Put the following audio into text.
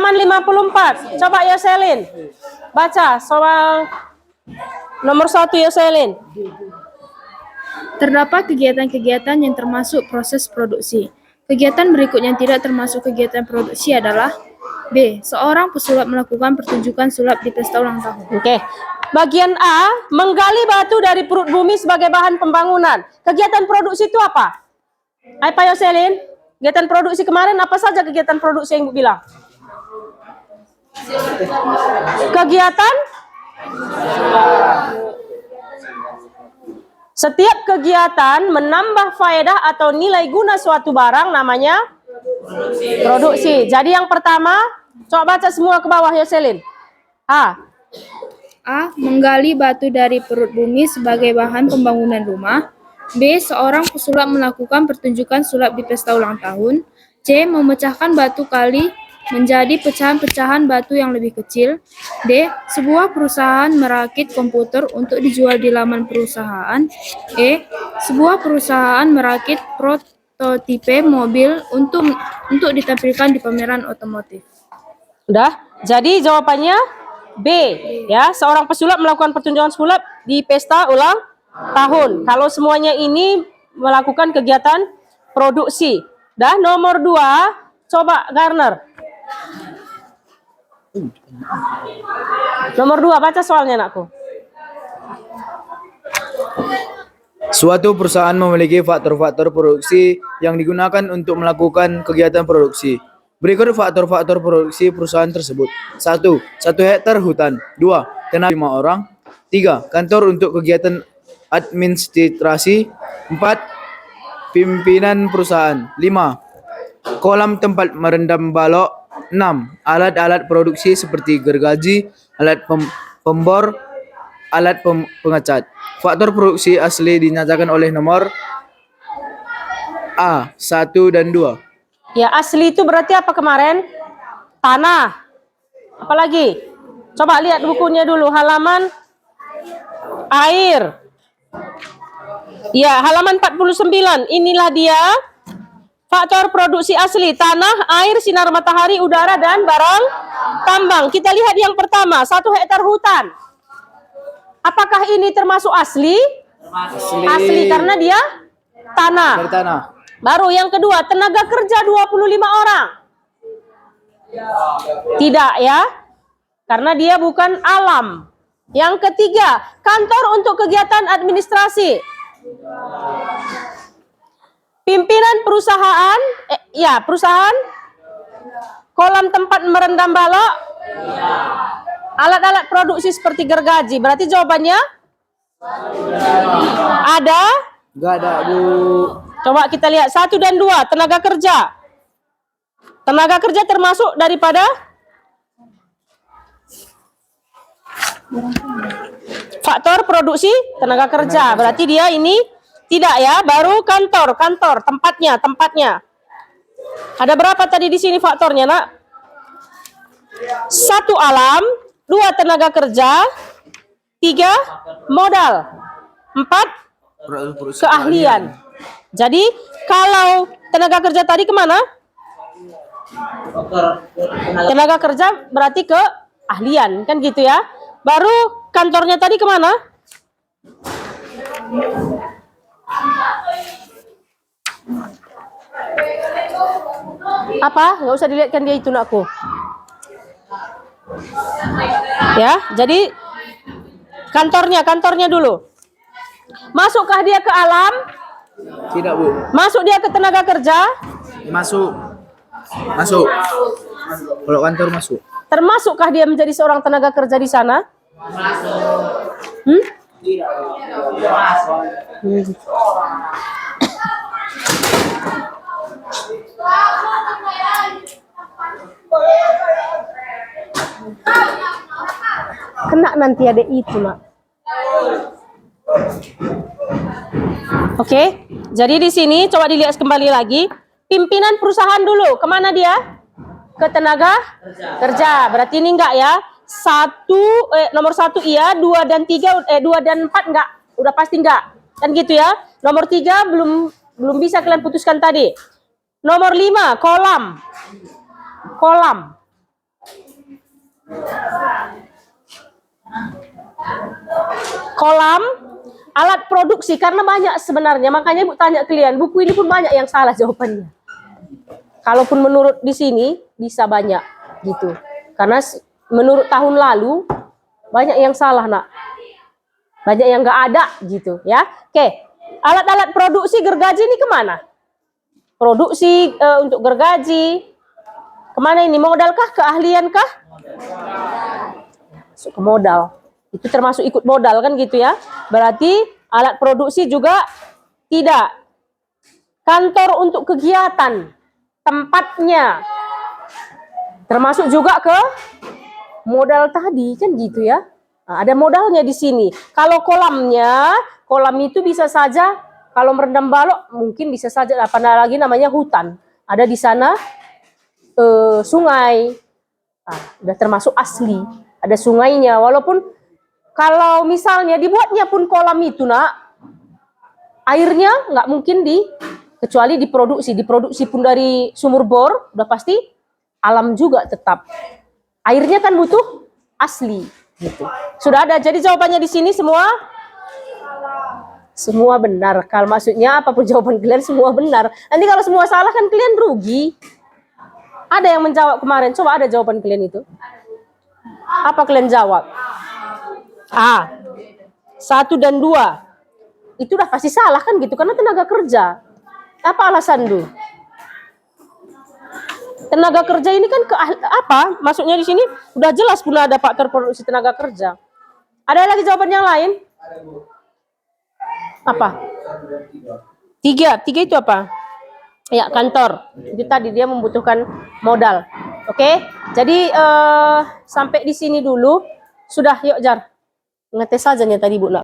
halaman 54. Coba Yoselin. Baca soal nomor 1 Yoselin. Terdapat kegiatan-kegiatan yang termasuk proses produksi. Kegiatan berikut yang tidak termasuk kegiatan produksi adalah B. Seorang pesulap melakukan pertunjukan sulap di pesta ulang tahun. Oke. Bagian A, menggali batu dari perut bumi sebagai bahan pembangunan. Kegiatan produksi itu apa? Apa Yoselin? Kegiatan produksi kemarin apa saja kegiatan produksi yang Ibu bilang? Kegiatan setiap kegiatan menambah faedah atau nilai guna suatu barang namanya produksi. Jadi yang pertama, coba baca semua ke bawah Yoselin. A. Menggali batu dari perut bumi sebagai bahan pembangunan rumah. B. Seorang pesulap melakukan pertunjukan sulap di pesta ulang tahun. C. Memecahkan batu kali menjadi pecahan-pecahan batu yang lebih kecil. D. Sebuah perusahaan merakit komputer untuk dijual di laman perusahaan. E. Sebuah perusahaan merakit prototipe mobil untuk ditampilkan di pameran otomotif. Udah? Jadi jawabannya B. Ya, seorang pesulap melakukan pertunjukan sulap di pesta ulang tahun. Kalau semuanya ini melakukan kegiatan produksi. Dah, nomor 2, coba Garner. Nomor 2, baca soalnya anakku. Suatu perusahaan memiliki faktor-faktor produksi yang digunakan untuk melakukan kegiatan produksi. Berikut faktor-faktor produksi perusahaan tersebut. 1. 1 hektar hutan. 2. Tenaga 5 orang. 3. Kantor untuk kegiatan administrasi. 4. Pimpinan perusahaan. 5. Kolam tempat merendam balok. 6. Alat-alat produksi seperti gergaji, alat pembor, alat pengecat. Faktor produksi asli dinyatakan oleh nomor A, 1 dan 2. Ya, asli itu berarti apa kemarin? Tanah. Apalagi? Coba lihat bukunya dulu, halaman air. Ya, halaman 49. Inilah dia faktor produksi asli: tanah, air, sinar matahari, udara, dan barang tambang. Kita lihat yang pertama, 1 hektar hutan. Apakah ini termasuk asli? Asli karena dia tanah. Dari tanah. Baru yang kedua, tenaga kerja 25 orang. Tidak ya, karena dia bukan alam. Yang ketiga, kantor untuk kegiatan administrasi. Pimpinan perusahaan, perusahaan. Kolam tempat merendam balok. Alat-alat produksi seperti gergaji. Berarti jawabannya ada? Enggak ada, Bu. Coba kita lihat 1 dan 2, tenaga kerja. Tenaga kerja termasuk daripada faktor produksi tenaga kerja. Berarti dia ini tidak ya. Baru kantor, tempatnya. Ada berapa tadi di sini faktornya, Nak? 1 alam, 2 tenaga kerja, 3 modal, 4 keahlian. Jadi kalau tenaga kerja tadi kemana? Tenaga kerja berarti ke ahlian, kan gitu ya. Baru kantornya tadi kemana? Apa? Nggak usah dilihatkan dia itu, nakku. Ya, jadi kantornya dulu. Masukkah dia ke alam? Tidak, Bu. Masuk dia ke tenaga kerja? Masuk. Kalau kantor masuk. Termasukkah dia menjadi seorang tenaga kerja di sana? Kena nanti ada itu, Mak. Oke, jadi di sini coba dilihat kembali lagi. Pimpinan perusahaan dulu, kemana dia? Ke tenaga kerja. Berarti ini enggak ya? Nomor 1 iya, 2 dan 3, 2 dan 4 enggak. Udah pasti enggak. Kan gitu ya. Nomor 3 belum bisa kalian putuskan tadi. Nomor 5, kolam. Kolam alat produksi, karena banyak sebenarnya, makanya Ibu tanya kalian, buku ini pun banyak yang salah jawabannya. Kalaupun menurut di sini bisa banyak gitu. Karena menurut tahun lalu banyak yang salah, Nak. Banyak yang nggak ada gitu ya. Oke, alat-alat produksi gergaji ini kemana? Produksi untuk gergaji kemana ini? Modalkah? Keahliankah? Masuk ke modal. Itu termasuk ikut modal kan gitu ya. Berarti alat produksi juga tidak. Kantor untuk kegiatan, tempatnya termasuk juga ke modal tadi kan gitu ya. Nah, ada modalnya di sini. Kalau kolamnya, kolam itu bisa saja kalau merendam balok mungkin bisa saja, apalagi namanya hutan. Ada di sana sungai. Nah, udah termasuk asli. Ada sungainya, walaupun kalau misalnya dibuatnya pun kolam itu, Nak, airnya nggak mungkin kecuali diproduksi pun dari sumur bor, udah pasti alam juga tetap. Airnya kan butuh asli, gitu. Sudah ada, jadi jawabannya di sini semua benar. Kalau maksudnya apapun jawaban kalian semua benar. Nanti kalau semua salah kan kalian rugi. Ada yang menjawab kemarin, coba ada jawaban kalian itu. Apa kalian jawab? A, 1 dan 2. Itu udah pasti salah kan gitu, karena tenaga kerja. Apa alasan lu? Tenaga kerja ini kan apa? Maksudnya di sini udah jelas pun ada faktor produksi tenaga kerja. Ada lagi jawaban yang lain? Apa? 3 itu apa? Ya, kantor. Itu tadi dia membutuhkan modal. Oke? Jadi sampai di sini dulu. Sudah, yuk Jar. Ngetes saja nih tadi Bu.